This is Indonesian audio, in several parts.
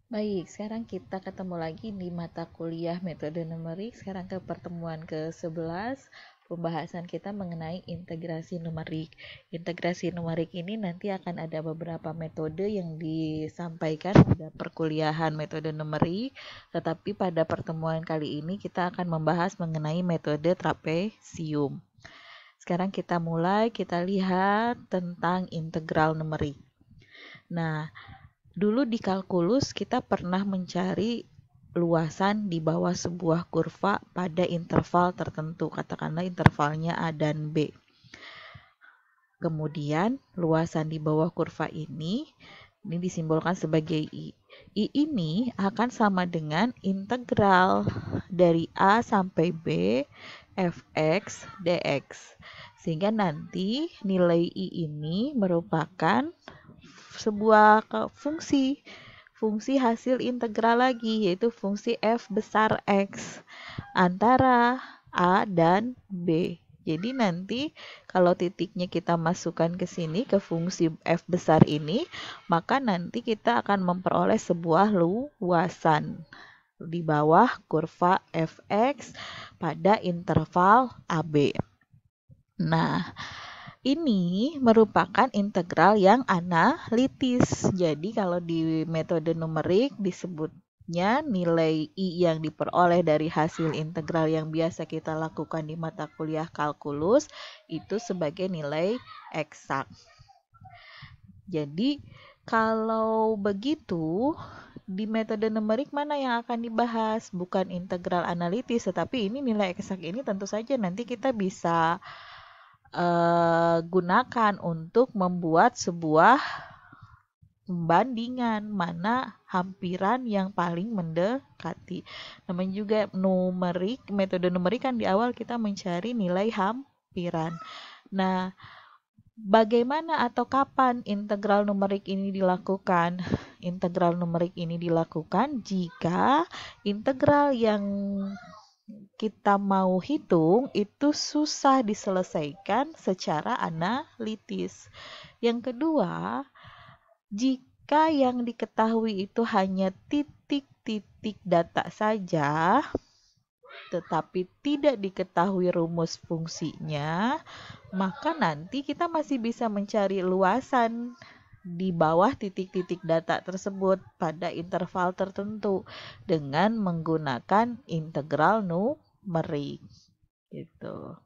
Baik, sekarang kita ketemu lagi di mata kuliah metode numerik. Sekarang ke pertemuan ke-11, pembahasan kita mengenai integrasi numerik. Integrasi numerik ini nanti akan ada beberapa metode yang disampaikan pada perkuliahan metode numerik, tetapi pada pertemuan kali ini kita akan membahas mengenai metode trapesium. Sekarang kita mulai, kita lihat tentang integral numerik. Nah, dulu di kalkulus kita pernah mencari luasan di bawah sebuah kurva pada interval tertentu, katakanlah intervalnya A dan B. Kemudian luasan di bawah kurva ini disimbolkan sebagai I. I ini akan sama dengan integral dari A sampai B fx dx. Sehingga nanti nilai I ini merupakan sebuah fungsi hasil integral lagi, yaitu fungsi f besar x antara A dan B. Jadi nanti kalau titiknya kita masukkan ke sini ke fungsi f besar ini, maka nanti kita akan memperoleh sebuah luasan di bawah kurva fx pada interval AB. Nah, ini merupakan integral yang analitis. Jadi kalau di metode numerik disebutnya nilai I yang diperoleh dari hasil integral yang biasa kita lakukan di mata kuliah kalkulus itu sebagai nilai eksak. Jadi kalau begitu di metode numerik mana yang akan dibahas? Bukan integral analitis, tetapi ini nilai eksak ini tentu saja nanti kita bisa gunakan untuk membuat sebuah pembandingan mana hampiran yang paling mendekati. Namanya juga numerik, metode numerik kan di awal kita mencari nilai hampiran. Nah, bagaimana atau kapan integral numerik ini dilakukan? Integral numerik ini dilakukan jika integral yang kita mau hitung itu susah diselesaikan secara analitis. Yang kedua, jika yang diketahui itu hanya titik-titik data saja, tetapi tidak diketahui rumus fungsinya, maka nanti kita masih bisa mencari luasan di bawah titik-titik data tersebut pada interval tertentu dengan menggunakan integral numerik. Gitu.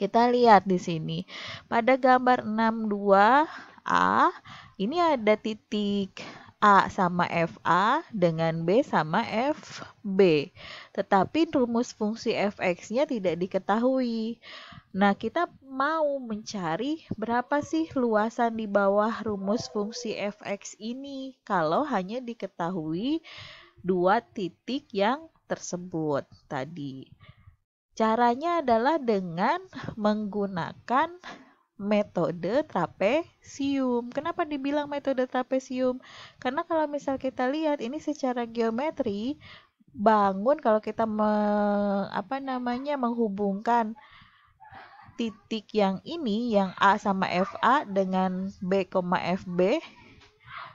Kita lihat di sini. Pada gambar 62A, ini ada titik A sama FA dengan B sama FB. Tetapi rumus fungsi fx-nya tidak diketahui. Nah, kita mau mencari berapa sih luasan di bawah rumus fungsi fx ini kalau hanya diketahui dua titik yang tersebut tadi. Caranya adalah dengan menggunakan metode trapesium. Kenapa dibilang metode trapesium? Karena kalau misal kita lihat ini secara geometri, bangun kalau kita menghubungkan titik yang ini, yang A sama FA dengan B, FB.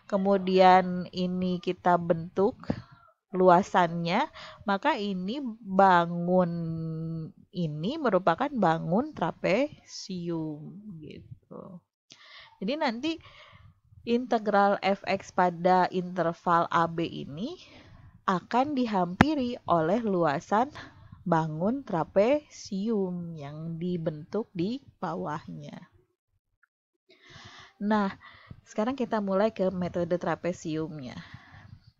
Kemudian ini kita bentuk luasannya, maka ini bangun ini merupakan bangun trapesium gitu. Jadi nanti integral fx pada interval AB ini akan dihampiri oleh luasan bangun trapesium yang dibentuk di bawahnya. Nah, sekarang kita mulai ke metode trapesiumnya.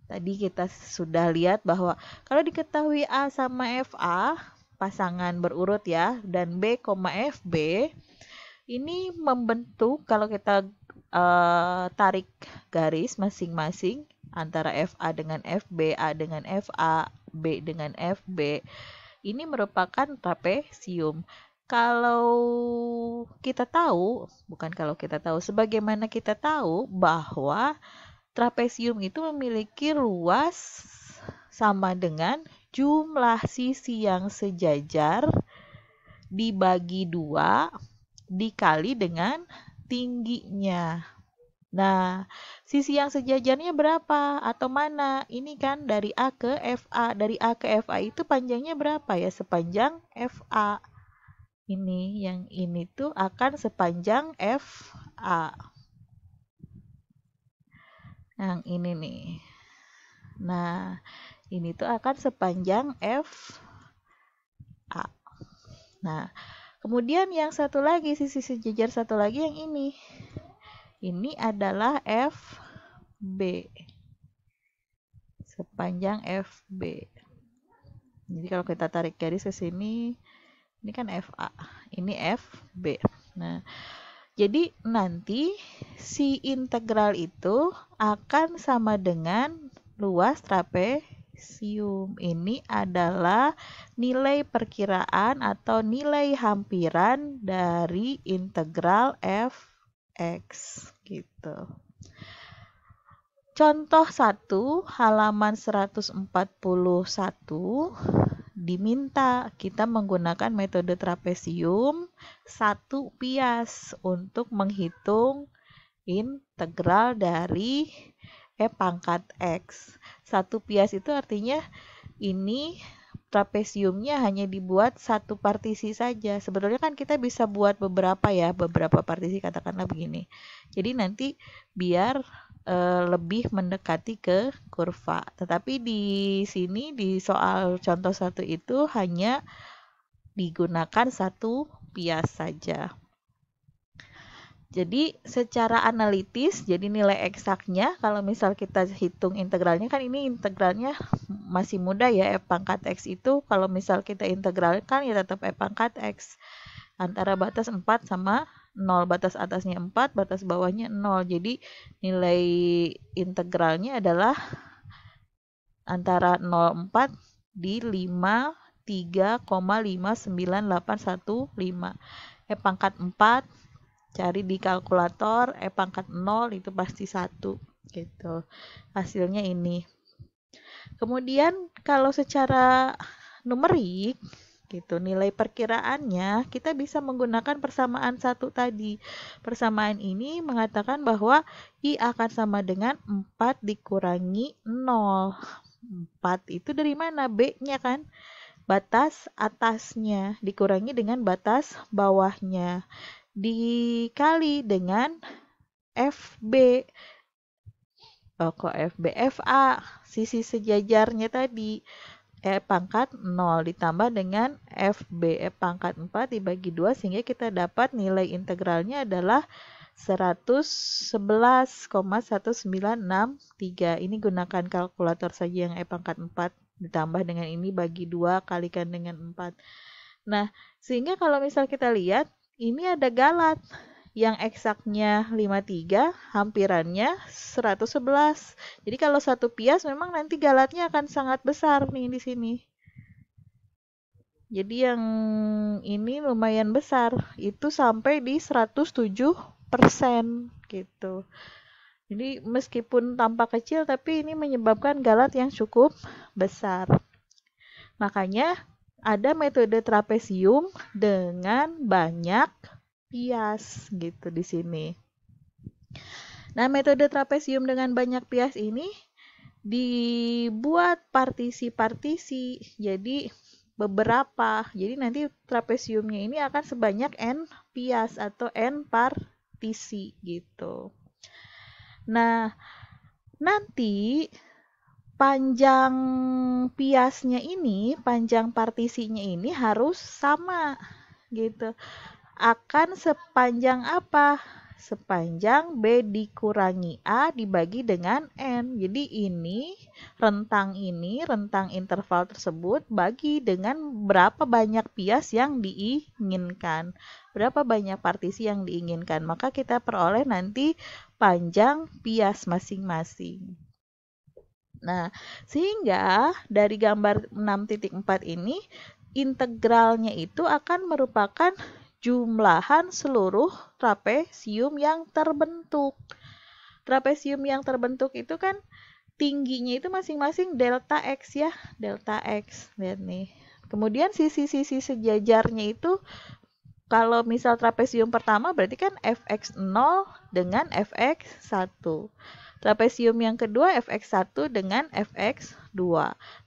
Tadi kita sudah lihat bahwa kalau diketahui A sama FA, pasangan berurut ya, dan B, FB, ini membentuk kalau kita tarik garis masing-masing antara FA dengan FB, A dengan FA, B dengan FB, ini merupakan trapesium. Sebagaimana kita tahu bahwa trapesium itu memiliki luas sama dengan jumlah sisi yang sejajar dibagi 2 dikali dengan tingginya. Nah, sisi yang sejajarnya berapa atau mana? Ini kan dari A ke FA. Dari A ke FA itu panjangnya berapa ya? Sepanjang FA. Ini yang ini tuh akan sepanjang FA. Yang ini nih. Nah, ini tuh akan sepanjang FA. Nah, kemudian yang satu lagi, sisi sejajar satu lagi yang ini. Ini adalah FB. Sepanjang FB. Jadi kalau kita tarik garis ke sini, ini kan FA, ini FB. Nah, jadi nanti si integral itu akan sama dengan luas trapesium. Ini adalah nilai perkiraan atau nilai hampiran dari integral fx gitu. Contoh 1, halaman 141, diminta kita menggunakan metode trapesium 1 pias untuk menghitung integral dari pangkat x. 1 pias itu artinya ini trapesiumnya hanya dibuat satu partisi saja. Sebetulnya kan kita bisa buat beberapa ya, beberapa partisi, katakanlah begini. Jadi nanti biar lebih mendekati ke kurva. Tetapi di sini di soal contoh 1 itu hanya digunakan 1 pias saja. Jadi secara analitis, jadi nilai eksaknya kalau misal kita hitung integralnya, kan ini integralnya masih mudah ya, f pangkat x itu kalau misal kita integralkan ya tetap f pangkat x antara batas 4 sama 0, batas atasnya 4, batas bawahnya 0. Jadi nilai integralnya adalah antara 0,4 di 53,59815. F pangkat 4 cari di kalkulator, F pangkat 0 itu pasti 1 gitu. Hasilnya ini. Kemudian kalau secara numerik gitu, nilai perkiraannya kita bisa menggunakan persamaan 1 tadi. Persamaan ini mengatakan bahwa I akan sama dengan 4 dikurangi 0. 4 itu dari mana? B-nya kan? Batas atasnya dikurangi dengan batas bawahnya. Dikali dengan FB. Oh, kok FB? FA, sisi sejajarnya tadi. E pangkat 0 ditambah dengan FB, E pangkat 4 dibagi 2 sehingga kita dapat nilai integralnya adalah 111,1963. Ini gunakan kalkulator saja yang E pangkat 4 ditambah dengan ini bagi 2 kalikan dengan 4. Nah, sehingga kalau misal kita lihat ini ada galat yang eksaknya 53, hampirannya 111. Jadi kalau 1 pias memang nanti galatnya akan sangat besar nih di sini. Jadi yang ini lumayan besar, itu sampai di 107% gitu. Jadi meskipun tampak kecil tapi ini menyebabkan galat yang cukup besar. Makanya ada metode trapesium dengan banyak pias gitu di sini. Nah, metode trapesium dengan banyak pias ini dibuat partisi-partisi. Jadi beberapa. Jadi nanti trapesiumnya ini akan sebanyak n pias atau n partisi gitu. Nah, nanti panjang piasnya ini, panjang partisinya ini harus sama gitu. Akan sepanjang apa? Sepanjang B dikurangi A dibagi dengan N. Jadi ini, rentang interval tersebut bagi dengan berapa banyak pias yang diinginkan. Berapa banyak partisi yang diinginkan. Maka kita peroleh nanti panjang pias masing-masing. Nah, sehingga dari gambar 6.4 ini, integralnya itu akan merupakan jumlahan seluruh trapesium yang terbentuk. Trapesium yang terbentuk itu kan tingginya itu masing-masing delta X ya, delta X. Lihat nih. Kemudian sisi-sisi sejajarnya itu kalau misal trapesium pertama berarti kan fx0 dengan fx1. Trapesium yang kedua fx1 dengan fx2.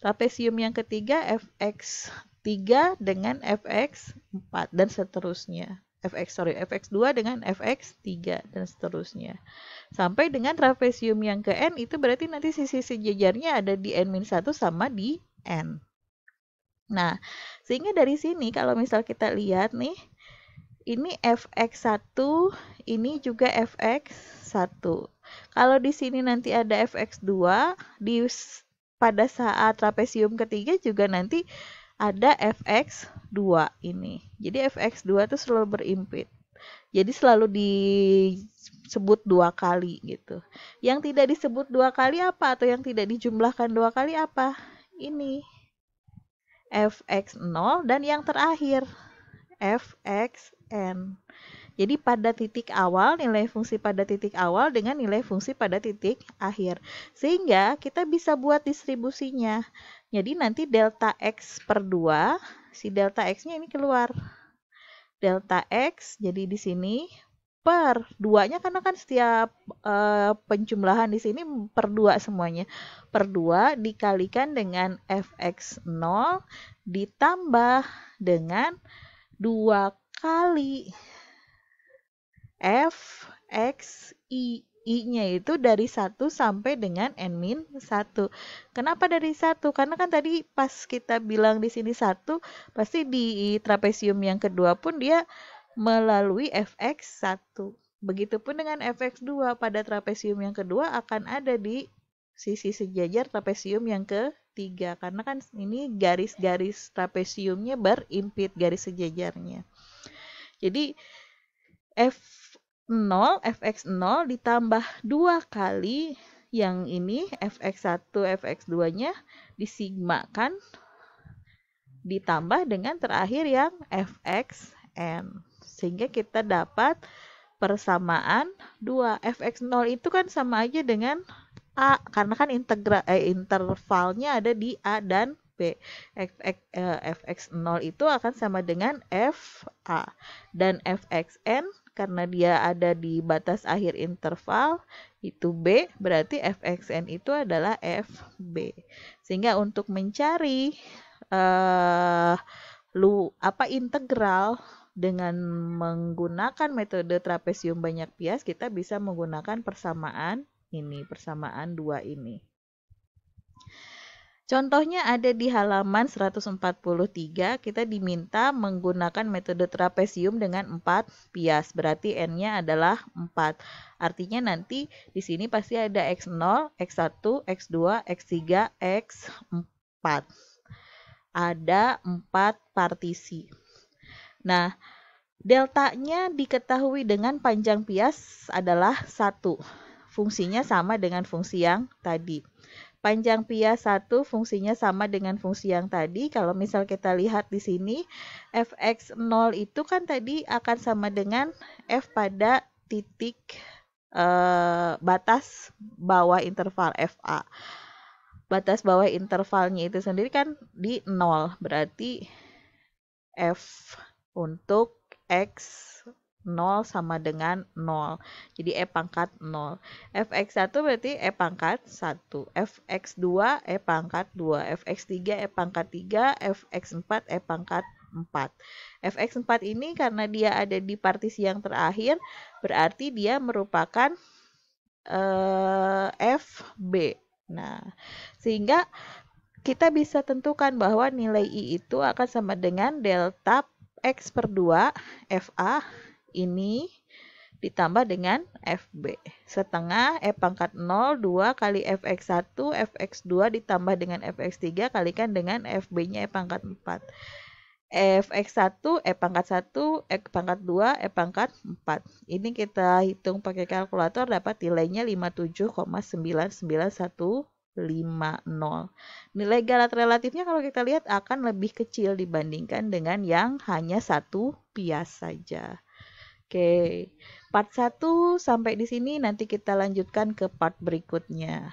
Trapesium yang ketiga fx3 dengan fx4 dan seterusnya. fx2 dengan fx3 dan seterusnya. Sampai dengan trapesium yang ke n itu berarti nanti sisi sejajarnya ada di n-1 sama di n. Nah, sehingga dari sini kalau misal kita lihat nih, ini fx1, ini juga fx1. Kalau di sini nanti ada fx2, pada saat trapesium ketiga juga nanti ada fx2 ini. Jadi fx2 itu selalu berimpit. Jadi selalu disebut 2 kali gitu. Yang tidak disebut 2 kali apa? Atau yang tidak dijumlahkan 2 kali apa? Ini. fx0 dan yang terakhir fxn. Jadi pada titik awal, nilai fungsi pada titik awal dengan nilai fungsi pada titik akhir. Sehingga kita bisa buat distribusinya. Jadi nanti delta x per 2, si delta x-nya ini keluar. Delta x, jadi di sini per 2-nya karena kan setiap penjumlahan di sini per 2 semuanya. Per 2 dikalikan dengan fx0 ditambah dengan 2 kali fxi. I-nya itu dari 1 sampai dengan n-1. Kenapa dari 1? Karena kan tadi pas kita bilang di sini 1, pasti di trapesium yang kedua pun dia melalui fx1. Begitupun dengan fx2 pada trapesium yang kedua akan ada di sisi sejajar trapesium yang ketiga. Karena kan ini garis-garis trapesiumnya berimpit garis sejajarnya. Jadi fx0 ditambah 2 kali yang ini fx1, fx2-nya disigmakan ditambah dengan terakhir yang fxn. Sehingga kita dapat persamaan 2. fx0 itu kan sama aja dengan A karena kan intervalnya ada di A dan B. fx0 itu akan sama dengan fa dan fxn karena dia ada di batas akhir interval itu B, berarti fxn itu adalah fb. Sehingga untuk mencari integral dengan menggunakan metode trapesium banyak bias, kita bisa menggunakan persamaan ini, persamaan 2 ini. Contohnya ada di halaman 143, kita diminta menggunakan metode trapesium dengan 4 bias, berarti n-nya adalah 4. Artinya nanti di sini pasti ada x0, x1, x2, x3, x4. Ada 4 partisi. Nah, deltanya diketahui dengan panjang bias adalah 1. Fungsinya sama dengan fungsi yang tadi. Panjang bias 1 fungsinya sama dengan fungsi yang tadi. Kalau misal kita lihat di sini, fx0 itu kan tadi akan sama dengan f pada titik batas bawah interval fa. Batas bawah intervalnya itu sendiri kan di 0. Berarti f untuk x 0 sama dengan 0. Jadi E pangkat 0. Fx1 berarti E pangkat 1. Fx2 E pangkat 2. Fx3 E pangkat 3. Fx4 E pangkat 4. Fx4 ini karena dia ada di partisi yang terakhir, berarti dia merupakan Fb. Nah, sehingga kita bisa tentukan bahwa nilai I itu akan sama dengan delta X per 2 FA ini ditambah dengan FB. Setengah E pangkat 0, 2 kali Fx1, Fx2 ditambah dengan Fx3 kalikan dengan FB-nya E pangkat 4. Fx1, E pangkat 1, E pangkat 2, E pangkat 4. Ini kita hitung pakai kalkulator dapat nilainya 57,99150. Nilai galat relatifnya kalau kita lihat akan lebih kecil dibandingkan dengan yang hanya 1 bias saja. Oke, part 1 sampai di sini, nanti kita lanjutkan ke part berikutnya.